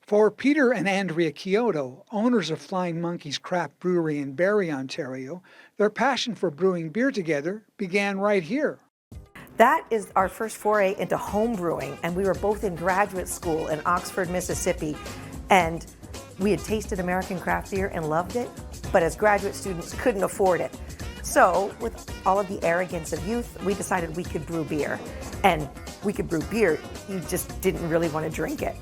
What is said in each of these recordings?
For Peter and Andrea Kyoto, owners of Flying Monkeys Craft Brewery in Barrie, Ontario, their passion for brewing beer together began right here. That is our first foray into home brewing, and we were both in graduate school in Oxford, Mississippi, and we had tasted American craft beer and loved it, but as graduate students couldn't afford it. So with all of the arrogance of youth, we decided we could brew beer. And we could brew beer, you just didn't really want to drink it.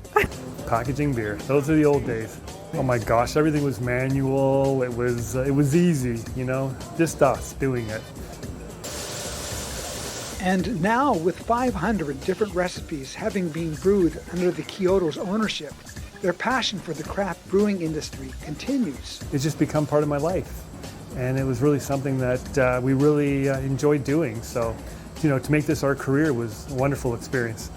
Packaging beer, those are the old days. Oh my gosh, everything was manual, it was easy, just us doing it. And now, with 500 different recipes having been brewed under the Kyoto's ownership, their passion for the craft brewing industry continues. It's just become part of my life. And it was really something that we really enjoyed doing. So, to make this our career was a wonderful experience.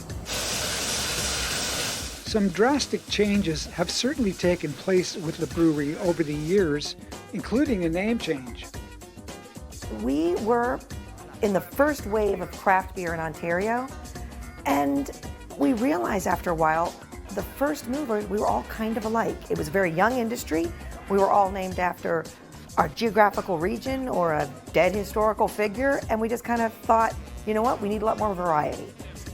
Some drastic changes have certainly taken place with the brewery over the years, including a name change. We were in the first wave of craft beer in Ontario, and we realized after a while, the first movers, we were all kind of alike. It was a very young industry. We were all named after our geographical region or a dead historical figure, and we just kind of thought, you know what, we need a lot more variety.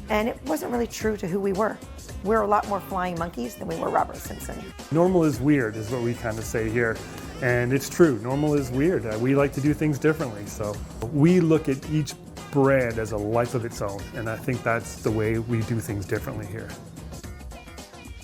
And it wasn't really true to who we were. We're a lot more Flying Monkeys than we were Robert Simpson. Normal is weird is what we kind of say here. And it's true, normal is weird. We like to do things differently. So we look at each brand as a life of its own. And I think that's the way we do things differently here.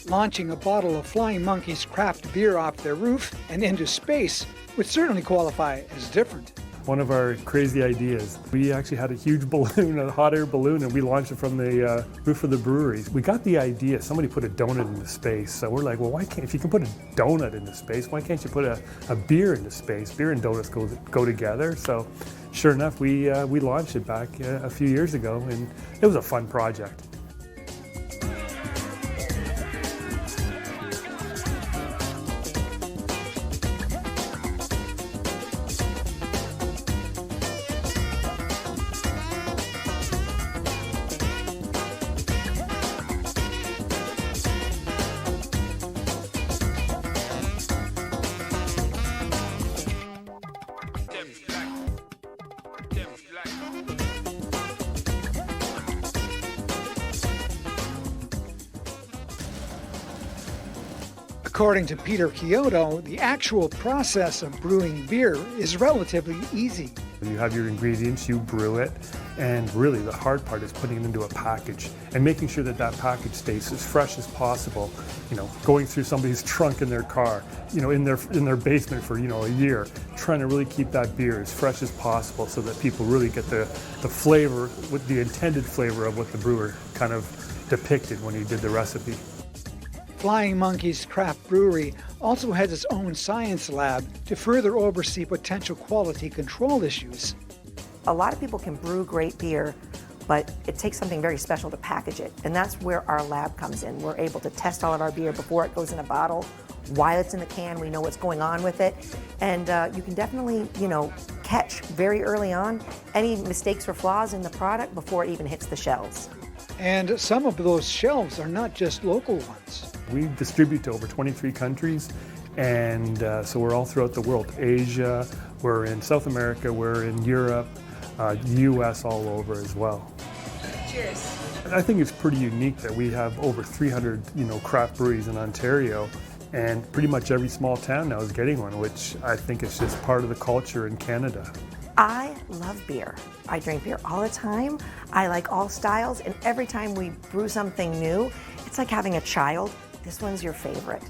Launching a bottle of Flying Monkeys craft beer off their roof and into space would certainly qualify as different. One of our crazy ideas, we actually had a huge balloon, a hot air balloon, and we launched it from the roof of the brewery. We got the idea, somebody put a donut into space, so we're like, well, why can't, if you can put a donut into space, why can't you put a beer into space? Beer and donuts go together, so sure enough, we launched it back a few years ago, and it was a fun project. According to Peter Kyoto, the actual process of brewing beer is relatively easy. You have your ingredients, you brew it, and really the hard part is putting it into a package and making sure that that package stays as fresh as possible. Going through somebody's trunk in their car, in their basement for a year, trying to really keep that beer as fresh as possible so that people really get the flavor, with the intended flavor of what the brewer kind of depicted when he did the recipe. Flying Monkeys Craft Brewery also has its own science lab to further oversee potential quality control issues. A lot of people can brew great beer, but it takes something very special to package it. And that's where our lab comes in. We're able to test all of our beer before it goes in a bottle. While it's in the can, we know what's going on with it. And you can definitely, catch very early on any mistakes or flaws in the product before it even hits the shelves. And some of those shelves are not just local ones. We distribute to over 23 countries, and so we're all throughout the world. Asia, we're in South America, we're in Europe, US all over as well. Cheers. I think it's pretty unique that we have over 300 craft breweries in Ontario, and pretty much every small town now is getting one, which I think is just part of the culture in Canada. I love beer. I drink beer all the time. I like all styles, and every time we brew something new, it's like having a child. This one's your favorite.